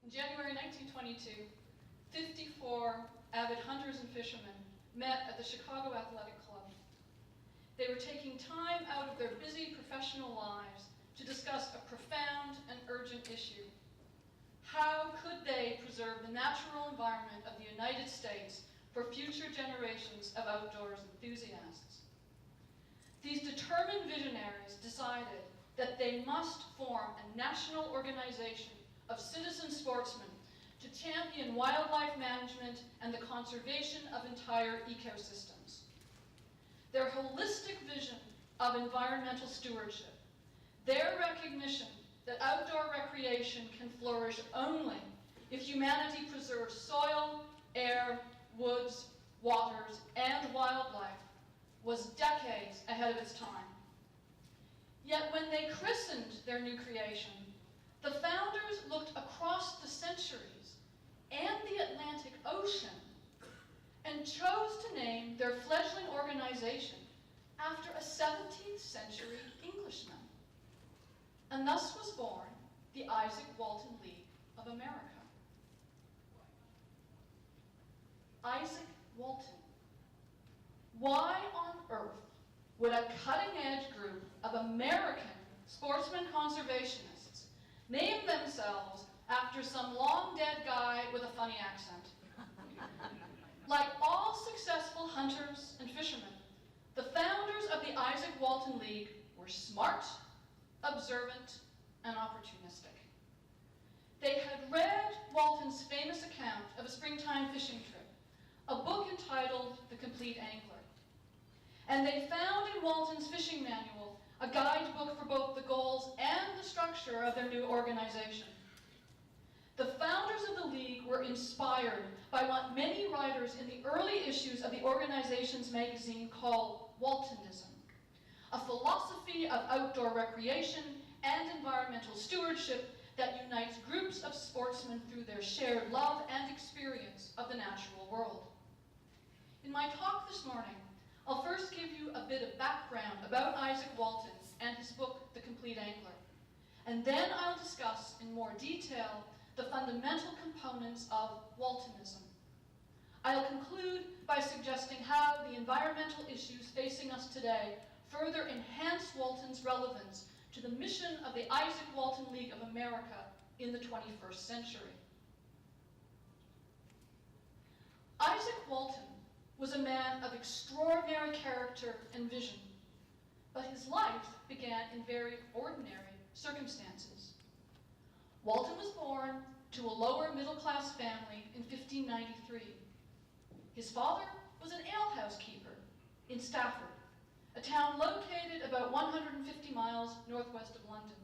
In January 1922, 54 avid hunters and fishermen met at the Chicago Athletic Club. They were taking time out of their busy professional lives to discuss a profound and urgent issue. How could they preserve the natural environment of the United States for future generations of outdoors enthusiasts? These determined visionaries decided that they must form a national organization of citizen sportsmen to champion wildlife management and the conservation of entire ecosystems. Their holistic vision of environmental stewardship, their recognition that outdoor recreation can flourish only if humanity preserves soil, air, woods, waters, and wildlife, was decades ahead of its time. Yet when they christened their new creation, the founders looked across the centuries and the Atlantic Ocean and chose to name their fledgling organization after a 17th century Englishman. And thus was born the Izaak Walton League of America. Izaak Walton. Why on earth would a cutting-edge group of American sportsmen conservationists name themselves after some long-dead guy with a funny accent? Like all successful hunters and fishermen, the founders of the Izaak Walton League were smart, observant, and opportunistic. They had read Walton's famous account of a springtime fishing trip, a book entitled The Compleat Angler. And they found in Walton's fishing manual a guidebook for both the goals and the structure of their new organization. The founders of the League were inspired by what many writers in the early issues of the organization's magazine call Waltonism, a philosophy of outdoor recreation and environmental stewardship that unites groups of sportsmen through their shared love and experience of the natural world. In my talk this morning, I'll first give you a bit of background about Izaak Walton and his book, The Compleat Angler, and then I'll discuss in more detail the fundamental components of Waltonism. I'll conclude by suggesting how the environmental issues facing us today further enhance Walton's relevance to the mission of the Izaak Walton League of America in the 21st century. Izaak Walton was a man of extraordinary character and vision, but his life began in very ordinary circumstances. Walton was born to a lower middle-class family in 1593. His father was an alehouse keeper in Stafford, a town located about 150 miles northwest of London.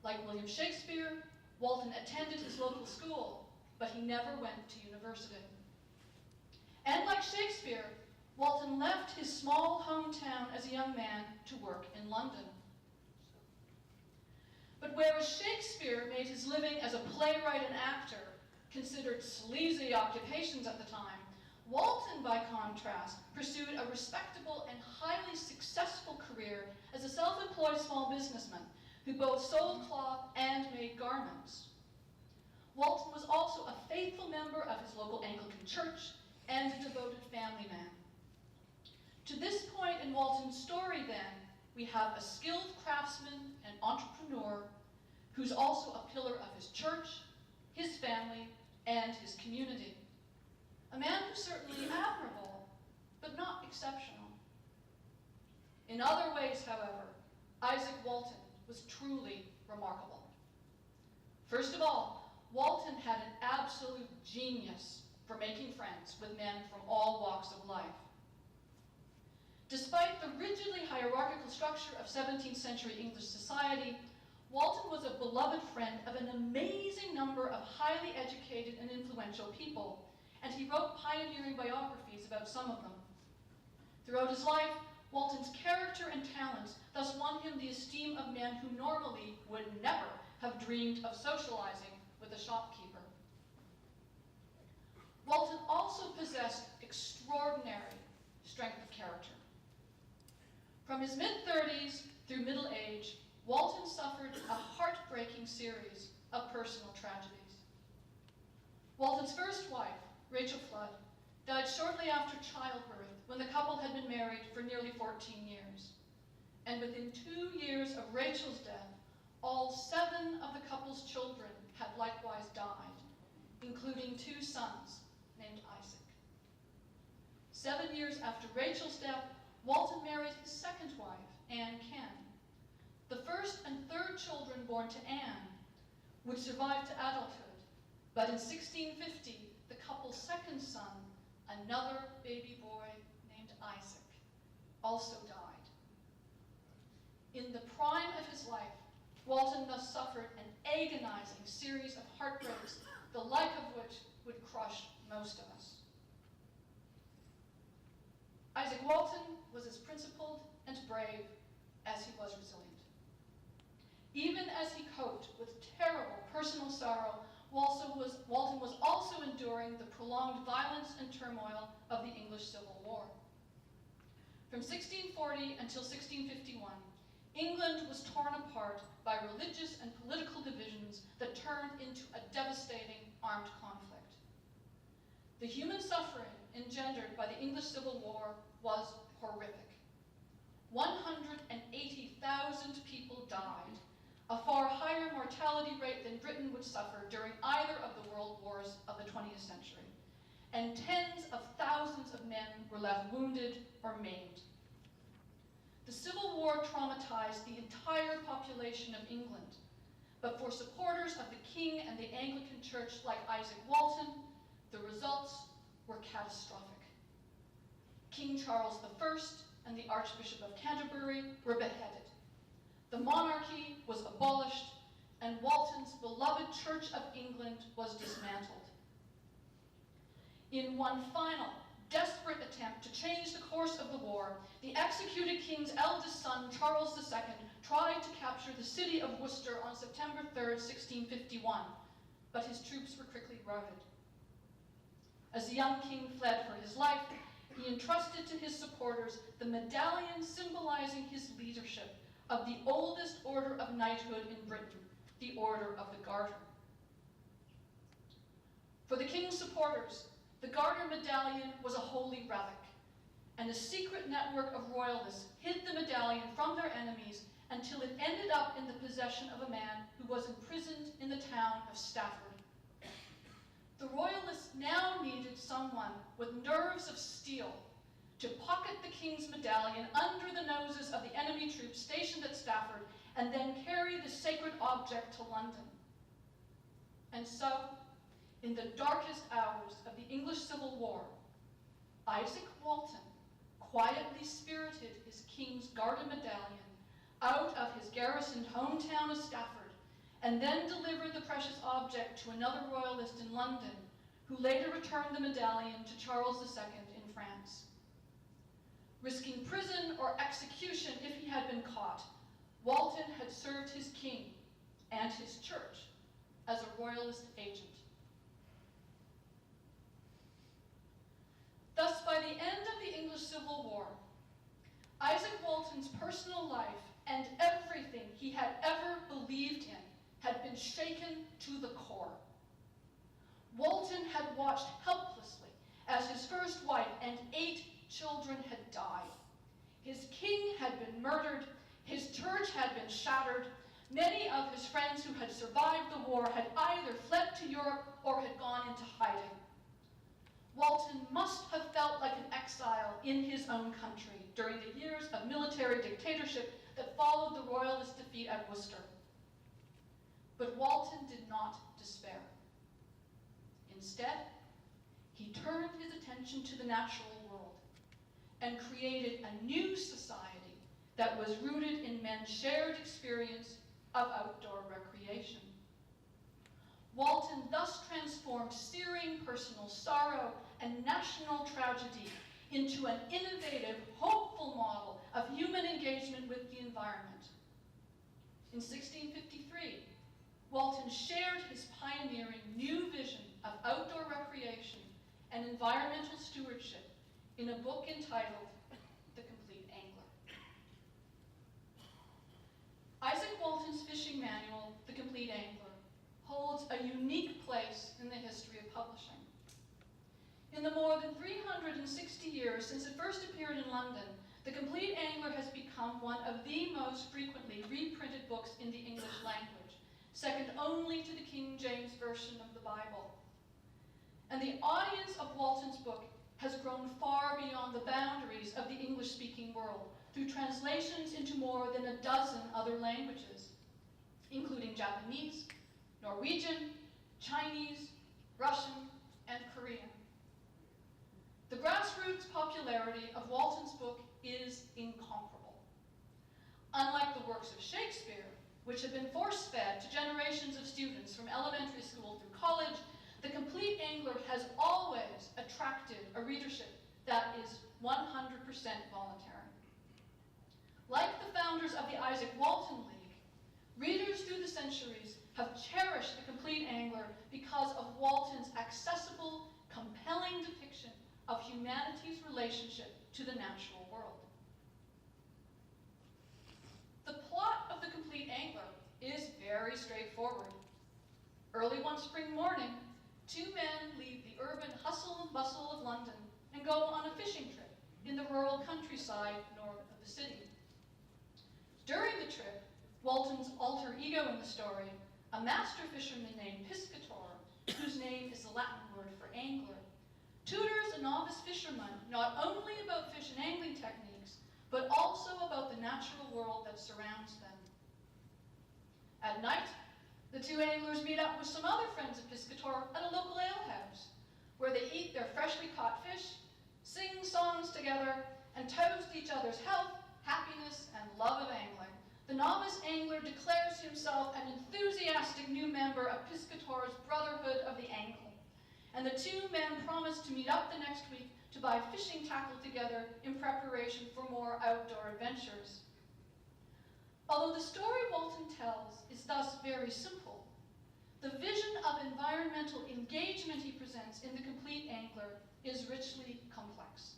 Like William Shakespeare, Walton attended his local school, but he never went to university. And like Shakespeare, Walton left his small hometown as a young man to work in London. But whereas Shakespeare made his living as a playwright and actor, considered sleazy occupations at the time, Walton, by contrast, pursued a respectable and highly successful career as a self-employed small businessman who both sold cloth and made garments. Walton was also a faithful member of his local Anglican church and a devoted family man. To this point in Walton's story, then, we have a skilled craftsman and entrepreneur who's also a pillar of his church, his family, and his community. A man who's certainly admirable, but not exceptional. In other ways, however, Izaak Walton was truly remarkable. First of all, Walton had an absolute genius for making friends with men from all walks of life. Despite the rigidly hierarchical structure of 17th century English society, Walton was a beloved friend of an amazing number of highly educated and influential people, and he wrote pioneering biographies about some of them. Throughout his life, Walton's character and talents thus won him the esteem of men who normally would never have dreamed of socializing with a shopkeeper. Walton also possessed extraordinary strength of character. From his mid-30s through middle age, Walton suffered a heartbreaking series of personal tragedies. Walton's first wife, Rachel Flood, died shortly after childbirth when the couple had been married for nearly 14 years. And within 2 years of Rachel's death, all 7 of the couple's children had likewise died, including 2 sons named Izaak. 7 years after Rachel's death, Walton married his second wife, Anne Ken. The first and third children born to Anne would survive to adulthood, but in 1650, the couple's second son, another baby boy named Izaak, also died. In the prime of his life, Walton thus suffered an agonizing series of heartbreaks, the like of which would crush most of us. Izaak Walton was as principled and brave as he was resilient. Even as he coped with terrible personal sorrow, Walton was also enduring the prolonged violence and turmoil of the English Civil War. From 1640 until 1651, England was torn apart by religious and political divisions that turned into a devastating armed conflict. The human suffering engendered by the English Civil War was horrific. 180,000 people died, a far higher mortality rate than Britain would suffer during either of the world wars of the 20th century, and tens of thousands of men were left wounded or maimed. The Civil War traumatized the entire population of England, but for supporters of the King and the Anglican Church like Izaak Walton, the results were catastrophic. King Charles I and the Archbishop of Canterbury were beheaded. The monarchy was abolished, and Walton's beloved Church of England was dismantled. In one final, desperate attempt to change the course of the war, the executed king's eldest son, Charles II, tried to capture the city of Worcester on September 3rd, 1651, but his troops were quickly routed. As the young king fled for his life, he entrusted to his supporters the medallion symbolizing his leadership of the oldest order of knighthood in Britain, the Order of the Garter. For the king's supporters, the Garter medallion was a holy relic, and a secret network of royalists hid the medallion from their enemies until it ended up in the possession of a man who was imprisoned in the town of Stafford. The royalists now needed someone with nerves of steel to pocket the king's medallion under the noses of the enemy troops stationed at Stafford and then carry the sacred object to London. And so, in the darkest hours of the English Civil War, Izaak Walton quietly spirited his king's Garter medallion out of his garrisoned hometown of Stafford and then delivered the precious object to another royalist in London, who later returned the medallion to Charles II in France. Risking prison or execution if he had been caught, Walton had served his king and his church as a royalist agent. Thus, by the end of the English Civil War, Izaak Walton's personal life and everything he had ever believed in had been shaken to the core. Walton had watched helplessly as his first wife and 8 children had died. His king had been murdered, his church had been shattered, many of his friends who had survived the war had either fled to Europe or had gone into hiding. Walton must have felt like an exile in his own country during the years of military dictatorship that followed the royalist defeat at Worcester. But Walton did not despair. Instead, he turned his attention to the natural world and created a new society that was rooted in men's shared experience of outdoor recreation. Walton thus transformed searing personal sorrow and national tragedy into an innovative, hopeful model of human engagement with the environment. In 1653, Walton shared his pioneering new vision of outdoor recreation and environmental stewardship in a book entitled The Compleat Angler. Izaak Walton's fishing manual, The Compleat Angler, holds a unique place in the history of publishing. In the more than 360 years since it first appeared in London, the Compleat Angler has become one of the most frequently reprinted books in the English language, second only to the King James Version of the Bible. And the audience of Walton's book has grown far beyond the boundaries of the English-speaking world through translations into more than a dozen other languages, including Japanese, Norwegian, Chinese, Russian, and Korean. The grassroots popularity of Walton's book is incomparable. Unlike the works of Shakespeare, which have been force-fed to generations of students from elementary school through college, the Compleat Angler has always attracted a readership that is 100% voluntary. Like the founders of the Izaak Walton League, readers through the centuries have cherished the Compleat Angler because of Walton's accessible, compelling depiction of humanity's relationship to the natural world. The plot of the Compleat Angler is very straightforward. Early one spring morning, two men leave the urban hustle and bustle of London and go on a fishing trip in the rural countryside north of the city. During the trip, Walton's alter ego in the story, a master fisherman named Piscator, whose name is the Latin word for angler, tutors a novice fisherman not only about fish and angling techniques, but also about the natural world that surrounds them. At night, the two anglers meet up with some other friends of Piscator at a local alehouse, where they eat their freshly caught fish, sing songs together, and toast each other's health, happiness, and love of angling. The novice angler declares himself an enthusiastic new member of Piscator's Brotherhood of the Angle, and the two men promise to meet up the next week to buy fishing tackle together in preparation for more outdoor adventures. Although the story Walton tells is thus very simple, the vision of environmental engagement he presents in The Compleat Angler is richly complex.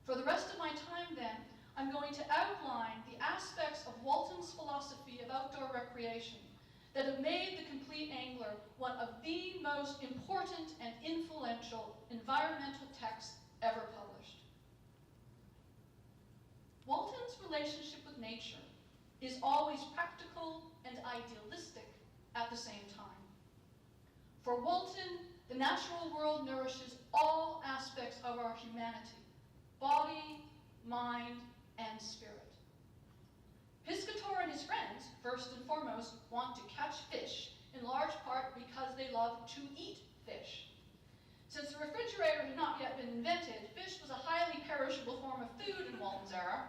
For the rest of my time then, I'm going to outline the aspects of Walton's philosophy of outdoor recreation that have made The Compleat Angler one of the most important and influential environmental texts ever published. Walton's relationship with nature is always practical and idealistic at the same time. For Walton, the natural world nourishes all aspects of our humanity, body, mind, and spirit. Piscator and his friends, first and foremost, want to catch fish, in large part because they love to eat fish. Since the refrigerator had not yet been invented, fish was a highly perishable form of food in Walton's era.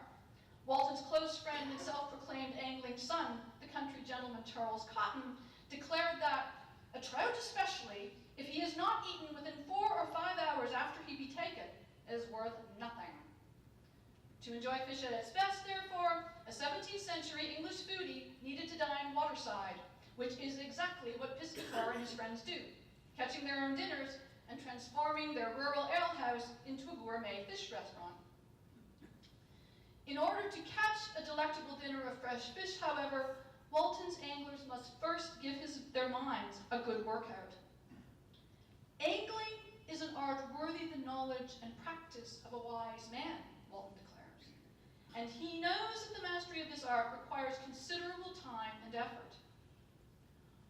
Walton's close friend and self-proclaimed angling son, the country gentleman Charles Cotton, declared that a trout especially, if he is not eaten within 4 or 5 hours after he be taken, is worth nothing. To enjoy fish at its best, therefore, a 17th century English foodie needed to dine waterside, which is exactly what Piscator and his friends do, catching their own dinners and transforming their rural alehouse into a gourmet fish restaurant. In order to catch a delectable dinner of fresh fish, however, Walton's anglers must first give their minds a good workout. Angling is an art worthy the knowledge and practice of a wise man, Walton declares. And he knows that the mastery of this art requires considerable time and effort.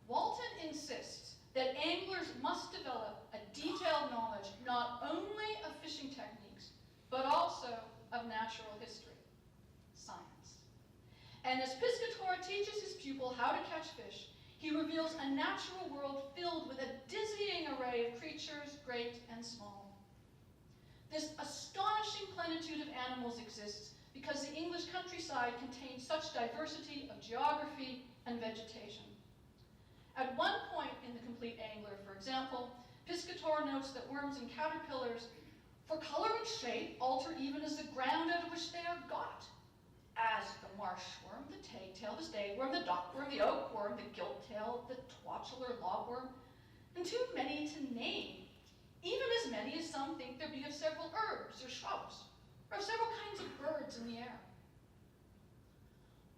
Walton insists that anglers must develop a detailed knowledge not only of fishing techniques, but also of natural history, science. And as Piscator teaches his pupil how to catch fish, he reveals a natural world filled with a dizzying array of creatures, great and small. This astonishing plenitude of animals exists because the English countryside contains such diversity of geography and vegetation. At one point in The Compleat Angler, for example, Piscator notes that worms and caterpillars, for color and shape, alter even as the ground out of which they are got, as the marsh worm, the tag-tail, the stagworm, the dockworm, the oakworm, the gilt-tail, the twatchular logworm, and too many to name, even as many as some think there be of several herbs or shrubs, or of several kinds of birds in the air.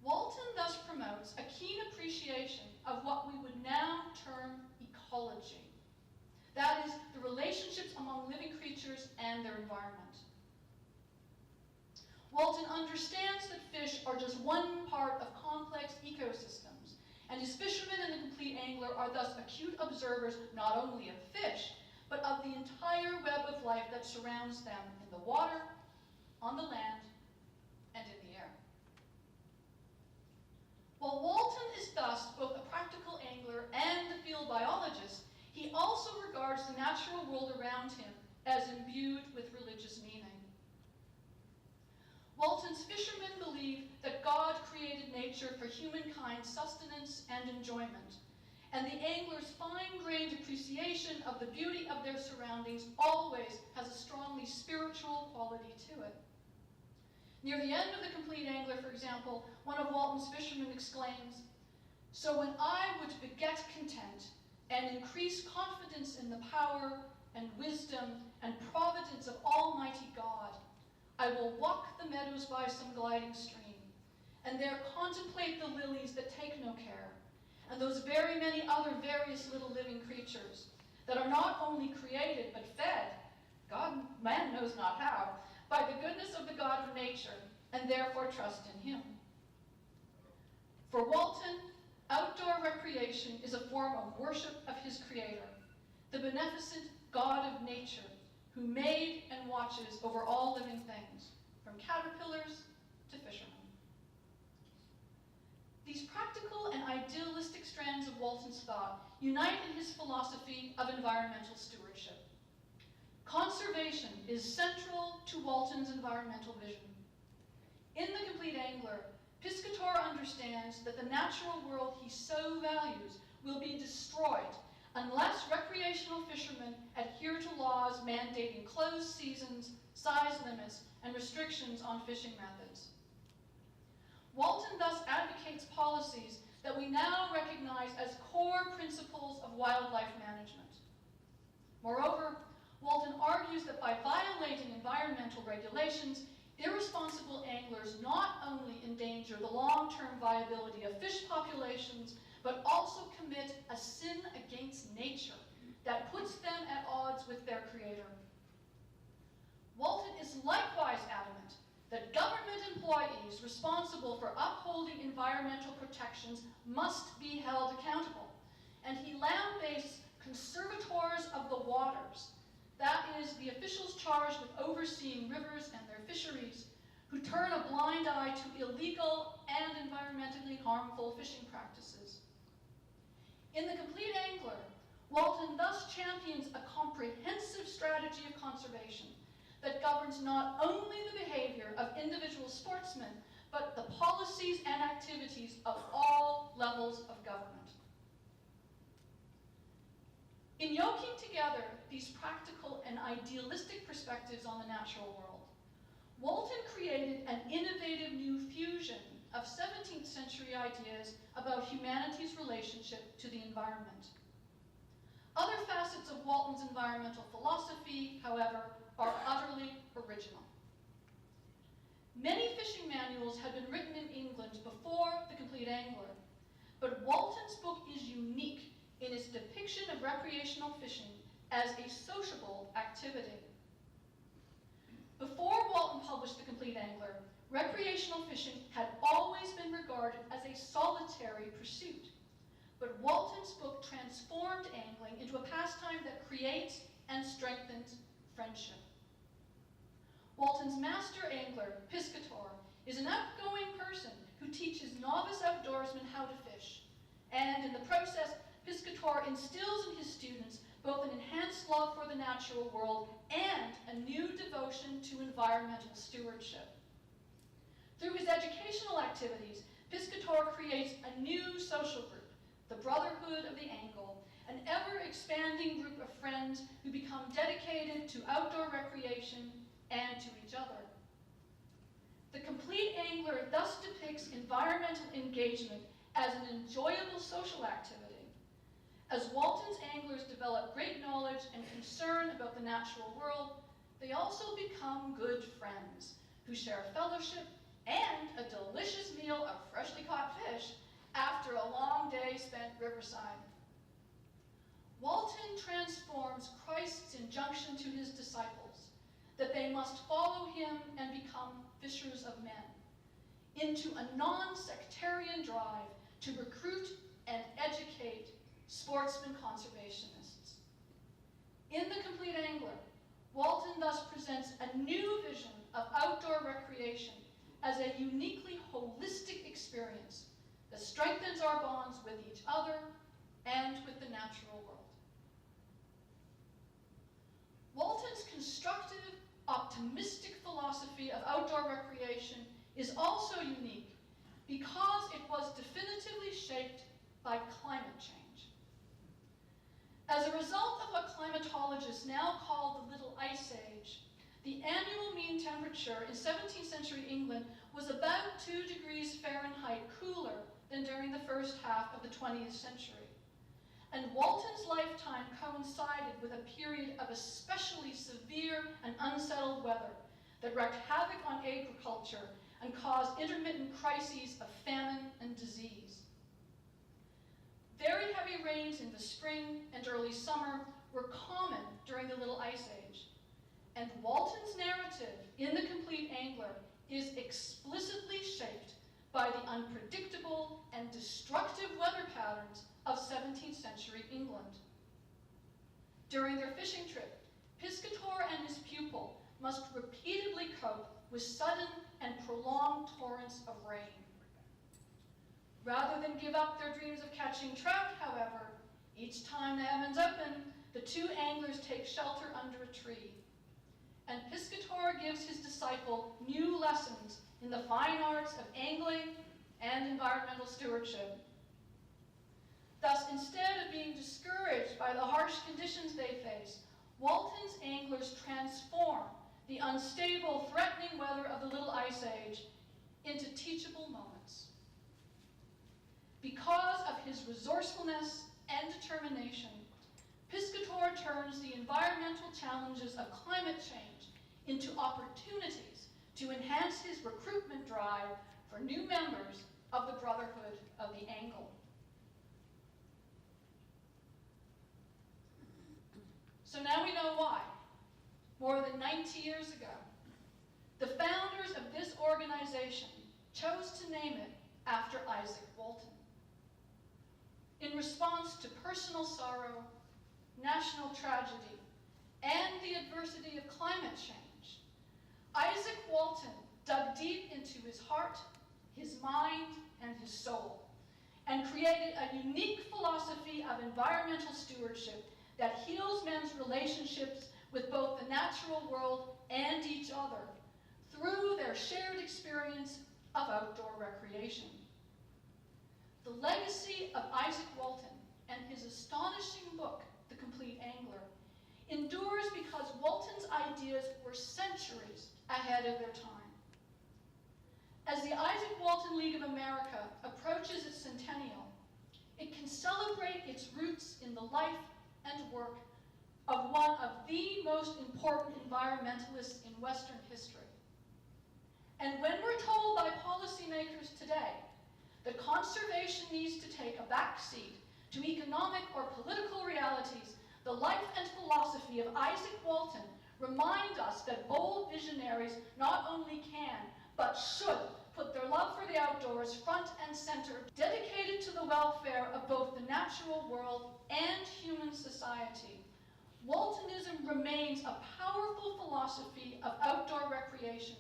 Walton thus promotes a keen appreciation of what we would now term ecology, That is, the relationships among living creatures and their environment. Walton understands that fish are just one part of complex ecosystems, and his fishermen and the Compleat Angler are thus acute observers not only of fish, but of the entire web of life that surrounds them in the water, on the land, and in the air. While Walton is thus both a practical angler and a field biologist, he also regards the natural world around him as imbued with religious meaning. Walton's fishermen believe that God created nature for humankind's sustenance and enjoyment, and the angler's fine-grained appreciation of the beauty of their surroundings always has a strongly spiritual quality to it. Near the end of the Compleat Angler, for example, one of Walton's fishermen exclaims, "So when I would beget content and increase confidence in the power and wisdom and providence of Almighty God, I will walk the meadows by some gliding stream, and there contemplate the lilies that take no care, and those very many other various little living creatures that are not only created but fed, man knows not how, by the goodness of the God of nature, and therefore trust in him." For Walton, outdoor recreation is a form of worship of his creator, the beneficent God of nature, who made and watches over all living things, from caterpillars to fishermen. These practical and idealistic strands of Walton's thought unite in his philosophy of environmental stewardship. Conservation is central to Walton's environmental vision. In the Compleat Angler, Piscator understands that the natural world he so values will be destroyed unless recreational fishermen adhere to laws mandating closed seasons, size limits, and restrictions on fishing methods. Walton thus advocates policies that we now recognize as core principles of wildlife management. Moreover, Walton argues that by violating environmental regulations, irresponsible anglers not only endanger the long-term viability of fish populations, but also commit a sin against nature that puts them at odds with their creator. Walton is likewise adamant that government employees responsible for upholding environmental protections must be held accountable, and he lambastes conservators of the waters, that is, the officials charged with overseeing rivers and their fisheries, who turn a blind eye to illegal and environmentally harmful fishing practices. In the Compleat Angler, Walton thus champions a comprehensive strategy of conservation that governs not only the behavior of individual sportsmen, but the policies and activities of all levels of government. In yoking together these practical and idealistic perspectives on the natural world, Walton created an innovative new fusion of 17th century ideas about humanity's relationship to the environment. Other facets of Walton's environmental philosophy, however, are utterly original. Many fishing manuals had been written in England before the Compleat Angler, but Walton's book is unique in its depiction of recreational fishing as a sociable activity. Before Walton published The Compleat Angler, recreational fishing had always been regarded as a solitary pursuit, but Walton's book transformed angling into a pastime that creates and strengthens friendship. Walton's master angler, Piscator, is an outgoing person who teaches novice outdoorsmen how to fish, and in the process, Piscator instills in his students both an enhanced love for the natural world and a new devotion to environmental stewardship. Through his educational activities, Piscator creates a new social group, the Brotherhood of the Angle, an ever-expanding group of friends who become dedicated to outdoor recreation and to each other. The Compleat Angler thus depicts environmental engagement as an enjoyable social activity. As Walton's anglers develop great knowledge and concern about the natural world, they also become good friends who share fellowship and a delicious meal of freshly caught fish after a long day spent riverside. Walton transforms injunction to his disciples that they must follow him and become fishers of men, into a non-sectarian drive to recruit and educate sportsmen conservationists. In The Compleat Angler, Walton thus presents a new vision of outdoor recreation as a uniquely holistic experience that strengthens our bonds with each other and with the natural world. Walton's constructive, optimistic philosophy of outdoor recreation is also unique because it was definitively shaped by climate change. As a result of what climatologists now call the Little Ice Age, the annual mean temperature in 17th century England was about 2 degrees Fahrenheit cooler than during the first half of the 20th century. And Walton's lifetime coincided with a period of especially severe and unsettled weather that wreaked havoc on agriculture and caused intermittent crises of famine and disease. Very heavy rains in the spring and early summer were common during the Little Ice Age, and Walton's narrative in The Compleat Angler is explicitly shaped by the unpredictable and destructive weather patterns of 17th century England. During their fishing trip, Piscator and his pupil must repeatedly cope with sudden and prolonged torrents of rain. Rather than give up their dreams of catching trout, however, each time the heavens open, the two anglers take shelter under a tree. And Piscator gives his disciple new lessons in the fine arts of angling and environmental stewardship. Thus, instead of being discouraged by the harsh conditions they face, Walton's anglers transform the unstable, threatening weather of the Little Ice Age into teachable moments. Because of his resourcefulness and determination, Piscator turns the environmental challenges of climate change into opportunities to enhance his recruitment drive for new members of the Brotherhood of the Angle. So now we know why. More than 90 years ago, the founders of this organization chose to name it after Izaak Walton. In response to personal sorrow, national tragedy, and the adversity of climate change, Izaak Walton dug deep into his heart, his mind, and his soul, and created a unique philosophy of environmental stewardship that heals men's relationships with both the natural world and each other through their shared experience of outdoor recreation. The legacy of Izaak Walton and his astonishing book, The Compleat Angler, endures because Walton's ideas were centuries ahead of their time. As the Izaak Walton League of America approaches its centennial, it can celebrate its roots in the life and work of one of the most important environmentalists in Western history. And when we're told by policymakers today that conservation needs to take a back seat to economic or political realities, the life and philosophy of Izaak Walton remind us that bold visionaries not only can, but should put their love for the outdoors front and center, dedicated to the welfare of both the natural world and human society. Waltonism remains a powerful philosophy of outdoor recreation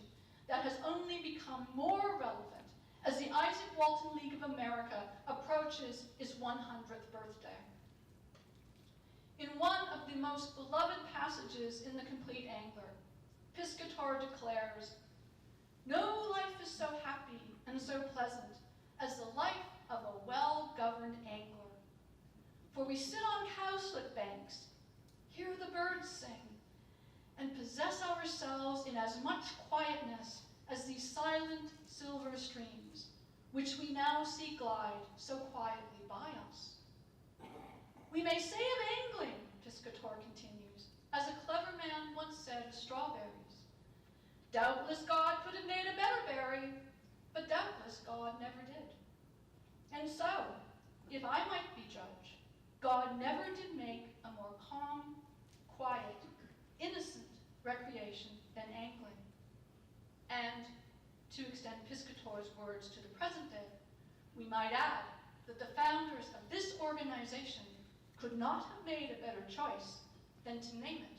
that has only become more relevant as the Izaak Walton League of America approaches its 100th birthday. In one of the most beloved passages in The Compleat Angler, Piscator declares, "No life is so happy and so pleasant as the life of a well-governed angler. For we sit on cowslip banks, hear the birds sing, and possess ourselves in as much quietness as these silent silver streams, which we now see glide so quietly by us. We may say of angling," Piscator continues, "as a clever man once said of strawberries, doubtless God could have made a better berry, but doubtless God never did. And so, if I might be judge, God never did make a more calm, quiet, innocent recreation than angling. And to extend Piscator's words to the present day, we might add that the founders of this organization could not have made a better choice than to name it